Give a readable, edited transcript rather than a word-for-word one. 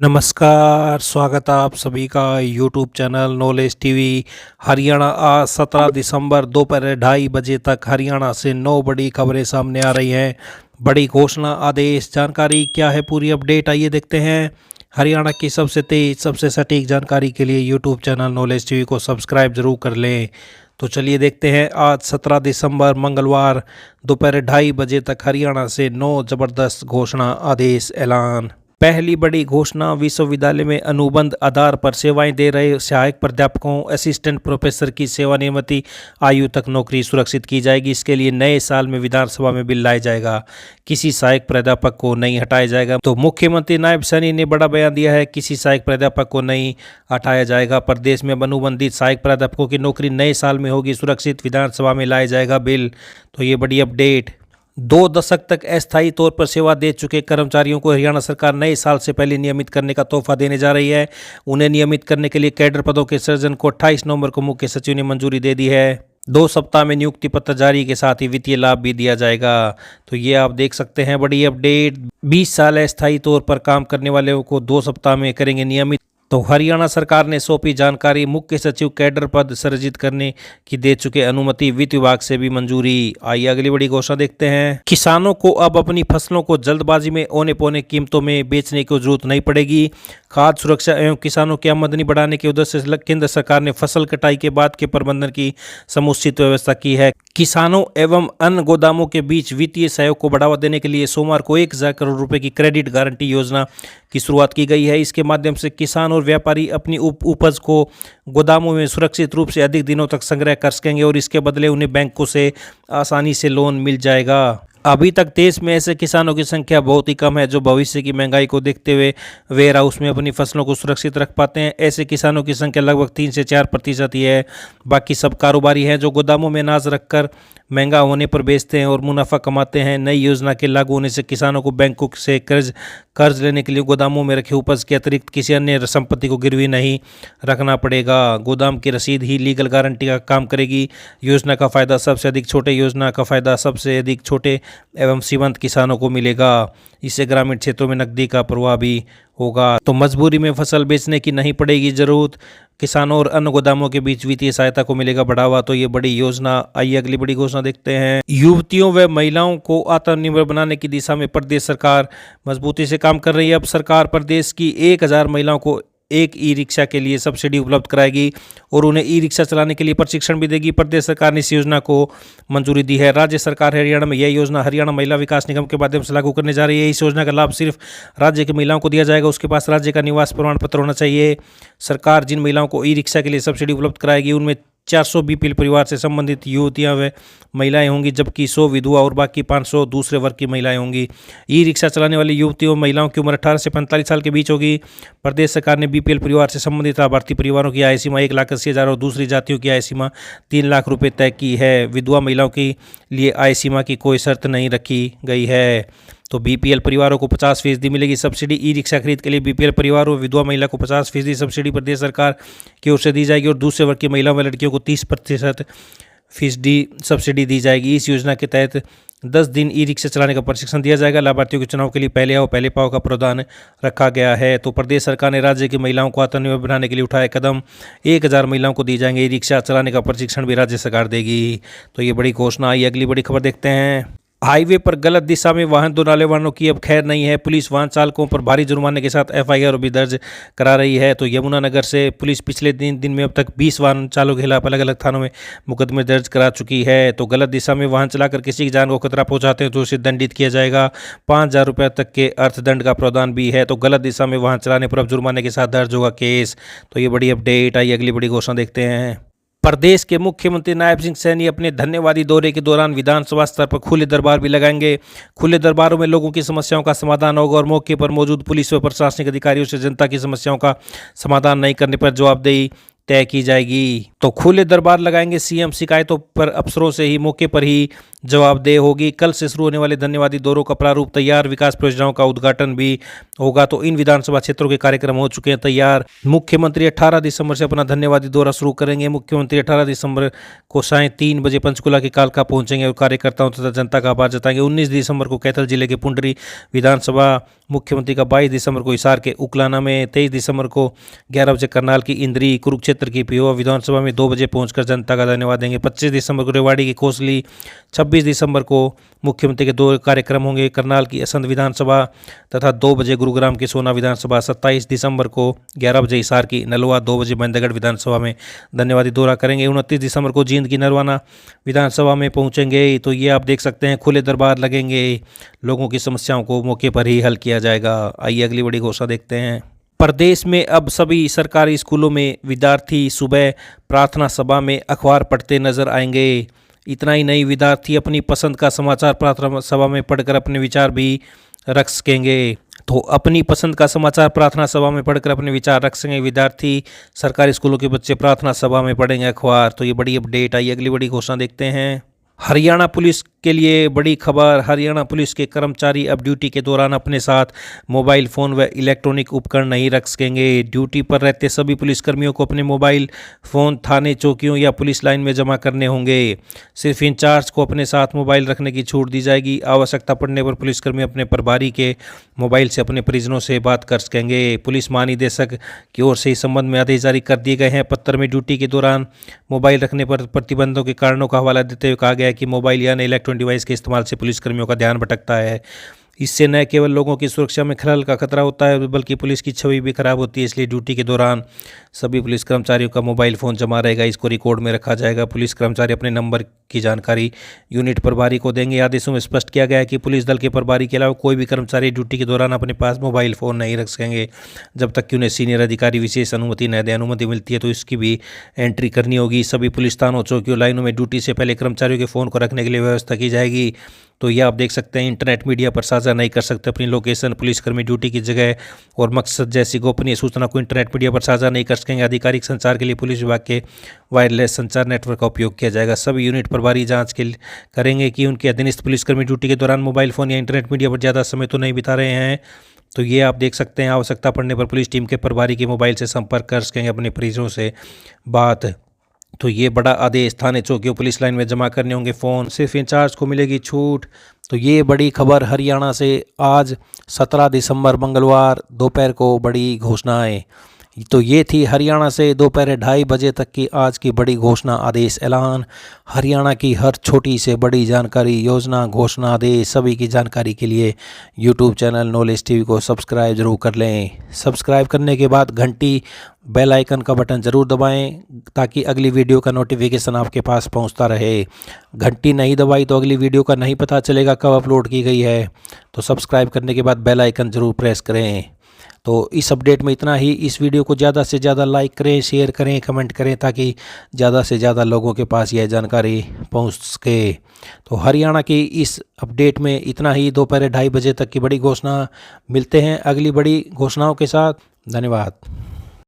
नमस्कार, स्वागत है आप सभी का YouTube channel knowledge TV. Haryana आज 17 दिसंबर दोपहर 2:30 बजे तक हरियाणा से 9 बड़ी खबरें सामने आ रही हैं। बड़ी घोषणा, आदेश, जानकारी क्या है, पूरी अपडेट आइए देखते हैं। हरियाणा की सबसे तेज, सबसे सटीक जानकारी के लिए यूट्यूब चैनल नॉलेज टीवी को सब्सक्राइब जरूर कर लें। तो चलिए देखते हैं, आज 17 दिसंबर मंगलवार दोपहर 2:30 बजे तक हरियाणा से 9 जबरदस्त घोषणा, आदेश, ऐलान। पहली बड़ी घोषणा, विश्वविद्यालय में अनुबंध आधार पर सेवाएं दे रहे सहायक प्राध्यापकों, असिस्टेंट प्रोफेसर की सेवानिवृत्ति आयु तक नौकरी सुरक्षित की जाएगी। इसके लिए नए साल में विधानसभा में बिल लाया जाएगा। किसी सहायक प्राध्यापक को नहीं हटाया जाएगा। तो मुख्यमंत्री नायब सैनी ने बड़ा बयान दिया है, किसी सहायक प्राध्यापक को नहीं हटाया जाएगा। प्रदेश में अनुबंधित सहायक प्राध्यापकों की नौकरी नए साल में होगी सुरक्षित, विधानसभा में लाया जाएगा बिल। तो ये बड़ी अपडेट। 2 दशक तक अस्थायी तौर पर सेवा दे चुके कर्मचारियों को हरियाणा सरकार नए साल से पहले नियमित करने का तोहफा देने जा रही है। उन्हें नियमित करने के लिए कैडर पदों के सृजन को 28 नवंबर को मुख्य सचिव ने मंजूरी दे दी है। 2 सप्ताह में नियुक्ति पत्र जारी के साथ ही वित्तीय लाभ भी दिया जाएगा। तो ये आप देख सकते हैं, बड़ी अपडेट। 20 साल अस्थायी तौर पर काम करने वालों को 2 सप्ताह में करेंगे नियमित। तो हरियाणा सरकार ने सौंपी जानकारी, मुख्य सचिव कैडर पद सृजित करने की दे चुके अनुमति, वित्त विभाग से भी मंजूरी। आइए अगली बड़ी घोषणा देखते हैं। किसानों को अब अपनी फसलों को जल्दबाजी में औने पौने कीमतों में बेचने की जरूरत नहीं पड़ेगी। खाद्य सुरक्षा एवं किसानों की आमदनी बढ़ाने के उद्देश्य से केंद्र सरकार ने फसल कटाई के बाद के प्रबंधन की समुचित व्यवस्था की है। किसानों एवं अन्य गोदामों के बीच वित्तीय सहयोग को बढ़ावा देने के लिए सोमवार को 1000 करोड़ रुपए की क्रेडिट गारंटी योजना की शुरुआत की गई है। इसके माध्यम से किसान और व्यापारी अपनी उपज को गोदामों में सुरक्षित रूप से अधिक दिनों तक संग्रह कर सकेंगे और इसके बदले उन्हें बैंकों से आसानी से लोन मिल जाएगा। अभी तक देश में ऐसे किसानों की संख्या बहुत ही कम है जो भविष्य की महंगाई को देखते हुए वेयर हाउस में अपनी फसलों को सुरक्षित रख पाते हैं। ऐसे किसानों की संख्या लगभग 3 से 4% ही है। बाकी सब कारोबारी हैं जो गोदामों में अनाज रखकर महंगा होने पर बेचते हैं और मुनाफा कमाते हैं। नई योजना के लागू होने से किसानों को बैंकों से कर्ज लेने के लिए गोदामों में रखे उपज के अतिरिक्त किसी अन्य संपत्ति को गिरवी नहीं रखना पड़ेगा। गोदाम की रसीद ही लीगल गारंटी का काम करेगी। योजना का फायदा सबसे अधिक छोटे एवं सीमांत किसानों को मिलेगा। इससे ग्रामीण क्षेत्रों में नकदी का प्रवाह भी होगा। तो मजबूरी में फसल बेचने की नहीं पड़ेगी जरूरत। किसानों और अन्य गोदामों के बीच वित्तीय सहायता को मिलेगा बढ़ावा। तो ये बड़ी योजना। आइए अगली बड़ी घोषणा देखते हैं। युवतियों व महिलाओं को आत्मनिर्भर बनाने की दिशा में प्रदेश सरकार मजबूती से काम कर रही है। अब सरकार प्रदेश की 1000 महिलाओं को एक ई रिक्शा के लिए सब्सिडी उपलब्ध कराएगी और उन्हें ई रिक्शा चलाने के लिए प्रशिक्षण भी देगी। प्रदेश सरकार ने इस योजना को मंजूरी दी है। राज्य सरकार हरियाणा में यह योजना हरियाणा महिला विकास निगम के माध्यम से लागू करने जा रही है। इस योजना का लाभ सिर्फ राज्य की महिलाओं को दिया जाएगा। उसके पास राज्य का निवास प्रमाण पत्र होना चाहिए। सरकार जिन महिलाओं को ई रिक्शा के लिए सब्सिडी उपलब्ध कराएगी उनमें 400 बीपीएल परिवार से संबंधित युवतियां व महिलाएं होंगी, जबकि 100 विधवा और बाकी 500 दूसरे वर्ग की महिलाएं होंगी। ई रिक्शा चलाने वाली युवतियों महिलाओं की उम्र 18 से 45 साल के बीच होगी। प्रदेश सरकार ने बीपीएल परिवार से संबंधित लाभार्थी परिवारों की आय सीमा 1,80,000 और दूसरी जातियों की आय सीमा 3 लाख रुपये तय की है। विधवा महिलाओं के लिए आय सीमा की कोई शर्त नहीं रखी गई है। तो बीपीएल परिवारों को 50% मिलेगी सब्सिडी। ई रिक्शा खरीद के लिए बीपीएल परिवार और विधवा महिला को 50% सब्सिडी प्रदेश सरकार की ओर से दी जाएगी और दूसरे वर्ग की महिलाओं व लड़कियों को 30% सब्सिडी दी जाएगी। इस योजना के तहत 10 दिन ई रिक्शा चलाने का प्रशिक्षण दिया जाएगा। लाभार्थियों के चुनाव के लिए पहले आओ पहले पाओ का प्रावधान रखा गया है। तो प्रदेश सरकार ने राज्य की महिलाओं को आत्मनिर्भर बनाने के लिए उठाए कदम। 1000 महिलाओं को दी जाएंगे ई रिक्शा चलाने का प्रशिक्षण भी राज्य सरकार देगी। तो ये बड़ी घोषणा आई। अगली बड़ी खबर देखते हैं। हाईवे पर गलत दिशा में वाहन दुलाने वालों की अब खैर नहीं है। पुलिस वाहन चालकों पर भारी जुर्माने के साथ एफआईआर भी दर्ज करा रही है। तो यमुनानगर से पुलिस पिछले 3 दिन में अब तक 20 वाहन चालकों के खिलाफ अलग अलग थानों में मुकदमे दर्ज करा चुकी है। तो गलत दिशा में वाहन चलाकर किसी की जान को खतरा पहुंचाते हैं तो उसे दंडित किया जाएगा। 5000 रुपये तक के अर्थदंड का प्रावधान भी है। तो गलत दिशा में वाहन चलाने पर अब जुर्माने के साथ दर्ज होगा केस। तो ये बड़ी अपडेट आई। अगली बड़ी घोषणा देखते हैं। प्रदेश के मुख्यमंत्री नायब सिंह सैनी अपने धन्यवादी दौरे के दौरान विधानसभा स्तर पर खुले दरबार भी लगाएंगे। खुले दरबारों में लोगों की समस्याओं का समाधान होगा और मौके पर मौजूद पुलिस व प्रशासनिक अधिकारियों से जनता की समस्याओं का समाधान नहीं करने पर जवाबदेही तय की जाएगी। तो खुले दरबार लगाएंगे सीएम। शिकायतों पर अफसरों से ही मौके पर ही जवाबदेह होगी। कल से शुरू होने वाले धन्यवादी दौरों का प्रारूप तैयार। विकास परियोजनाओं का उद्घाटन भी होगा। तो इन विधानसभा क्षेत्रों के कार्यक्रम हो चुके हैं तैयार। मुख्यमंत्री 18 दिसंबर से अपना धन्यवादी दौरा शुरू करेंगे। मुख्यमंत्री 18 दिसंबर को सायं 3 बजे पंचकुला के कालका पहुंचेंगे और कार्यकर्ताओं तथा जनता का आभार जताएंगे। 19 दिसंबर को कैथल जिले के पुंडरी विधानसभा मुख्यमंत्री का 22 दिसंबर को हिसार के उकलाना में, 23 दिसंबर को 11 बजे करनाल की इंद्री, कुरुक्षेत्र की पिहोवा विधानसभा में 2 बजे पहुंचकर जनता का धन्यवाद देंगे। 25 दिसंबर को रेवाड़ी की कोसली, 26 दिसंबर को मुख्यमंत्री के 2 कार्यक्रम होंगे, करनाल की असंध विधानसभा तथा 2 बजे गुरुग्राम की सोना विधानसभा। 27 दिसंबर को 11 बजे हिसार की नलवा, 2 बजे बंदगढ़ विधानसभा में धन्यवादी दौरा करेंगे। 29 दिसंबर को जींद की नरवाना विधानसभा में पहुंचेंगे। तो ये आप देख सकते हैं खुले दरबार लगेंगे, लोगों की समस्याओं को मौके पर ही हल किया जाएगा। आइए अगली बड़ी घोषणा देखते हैं। प्रदेश में अब सभी सरकारी स्कूलों में विद्यार्थी सुबह प्रार्थना सभा में अखबार पढ़ते नजर आएंगे। इतना ही नहीं, विद्यार्थी अपनी पसंद का समाचार प्रार्थना सभा में पढ़कर अपने विचार भी रख सकेंगे। तो अपनी पसंद का समाचार प्रार्थना सभा में पढ़कर अपने विचार रख सकेंगे विद्यार्थी। सरकारी स्कूलों के बच्चे प्रार्थना सभा में पढ़ेंगे अखबार। तो ये बड़ी अपडेट आई। अगली बड़ी घोषणा देखते हैं। हरियाणा पुलिस के लिए बड़ी खबर। हरियाणा पुलिस के कर्मचारी अब ड्यूटी के दौरान अपने साथ मोबाइल फ़ोन व इलेक्ट्रॉनिक उपकरण नहीं रख सकेंगे। ड्यूटी पर रहते सभी पुलिसकर्मियों को अपने मोबाइल फ़ोन थाने, चौकियों या पुलिस लाइन में जमा करने होंगे। सिर्फ इंचार्ज को अपने साथ मोबाइल रखने की छूट दी जाएगी। आवश्यकता पड़ने पर पुलिसकर्मी अपने प्रभारी के मोबाइल से अपने परिजनों से बात कर सकेंगे। पुलिस महानिदेशक की ओर से इस संबंध में आदेश जारी कर दिए गए हैं। पत्र में ड्यूटी के दौरान मोबाइल रखने पर प्रतिबंधों के कारणों का हवाला देते हुए कहा गया है कि मोबाइल या इलेक्ट्रॉनिक डिवाइस के इस्तेमाल से पुलिसकर्मियों का ध्यान भटकता है। इससे न केवल लोगों की सुरक्षा में खलल का खतरा होता है, बल्कि पुलिस की छवि भी खराब होती है। इसलिए ड्यूटी के दौरान सभी पुलिस कर्मचारियों का मोबाइल फ़ोन जमा रहेगा, इसको रिकॉर्ड में रखा जाएगा। पुलिस कर्मचारी अपने नंबर की जानकारी यूनिट प्रभारी को देंगे। आदेशों में स्पष्ट किया गया है कि पुलिस दल के प्रभारी के अलावा कोई भी कर्मचारी ड्यूटी के दौरान अपने पास मोबाइल फ़ोन नहीं रख सकेंगे जब तक कि उन्हें सीनियर अधिकारी विशेष अनुमति न दे। अनुमति मिलती है तो इसकी भी एंट्री करनी होगी। सभी पुलिस थानों, चौकियों, लाइनों में ड्यूटी से पहले कर्मचारियों के फ़ोन को रखने के लिए व्यवस्था की जाएगी। तो ये आप देख सकते हैं, इंटरनेट मीडिया पर साझा नहीं कर सकते अपनी लोकेशन। पुलिसकर्मी ड्यूटी की जगह और मकसद जैसी गोपनीय सूचना को इंटरनेट मीडिया पर साझा नहीं कर सकेंगे। आधिकारिक संचार के लिए पुलिस विभाग के वायरलेस संचार नेटवर्क का उपयोग किया जाएगा। सभी यूनिट प्रभारी जांच करेंगे कि उनके अधीनस्थ पुलिसकर्मी ड्यूटी के दौरान मोबाइल फ़ोन या इंटरनेट मीडिया पर ज़्यादा समय तो नहीं बिता रहे हैं। तो ये आप देख सकते हैं, आवश्यकता पड़ने पर पुलिस टीम के प्रभारी के मोबाइल से संपर्क कर सकेंगे अपने परिजनों से बात। तो ये बड़ा आदेश। थाने, चौकियों, पुलिस लाइन में जमा करने होंगे फ़ोन। सिर्फ इंचार्ज को मिलेगी छूट। तो ये बड़ी खबर हरियाणा से आज 17 दिसंबर मंगलवार दोपहर को बड़ी घोषणाएं। तो ये थी हरियाणा से दोपहर 2:30 बजे तक की आज की बड़ी घोषणा, आदेश, ऐलान। हरियाणा की हर छोटी से बड़ी जानकारी, योजना, घोषणा, आदेश सभी की जानकारी के लिए यूट्यूब चैनल नॉलेज टीवी को सब्सक्राइब जरूर कर लें। सब्सक्राइब करने के बाद घंटी बेल आइकन का बटन ज़रूर दबाएं ताकि अगली वीडियो का नोटिफिकेशन आपके पास पहुंचता रहे। घंटी नहीं दबाई तो अगली वीडियो का नहीं पता चलेगा कब अपलोड की गई है। तो सब्सक्राइब करने के बाद बेल आइकन ज़रूर प्रेस करें। तो इस अपडेट में इतना ही। इस वीडियो को ज़्यादा से ज़्यादा लाइक करें, शेयर करें, कमेंट करें ताकि ज़्यादा से ज़्यादा लोगों के पास यह जानकारी पहुंच सके। तो हरियाणा की इस अपडेट में इतना ही। दोपहर 2:30 बजे तक की बड़ी घोषणा। मिलते हैं अगली बड़ी घोषणाओं के साथ। धन्यवाद।